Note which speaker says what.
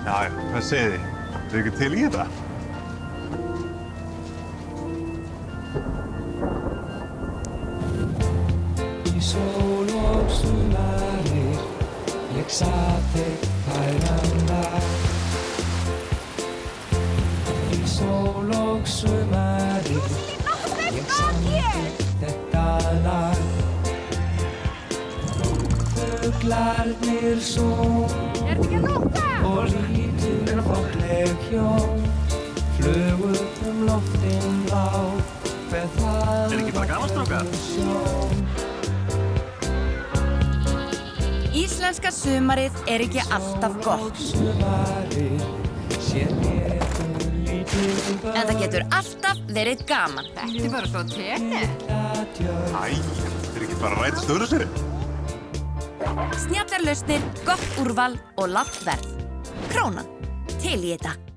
Speaker 1: Já, hvað segið þið? Er ekki til í þetta?
Speaker 2: Í sól og sumarir, ég sat þig færan dag. Í sól og sumarir, ég samdi þetta lag. Fuglarnir og lítil falleg hjón flugu loftin lág hver það
Speaker 1: ekki bara gaman, strákar?
Speaker 3: Íslenska sumarið ekki alltaf gott. En það getur alltaf verið gaman.
Speaker 4: Þetta bara svo tekið.
Speaker 1: Æ, þetta ekki bara rætt störu sér.
Speaker 3: Snjallar lausnir, gott úrval og lágt verð. Krónan, til í þetta.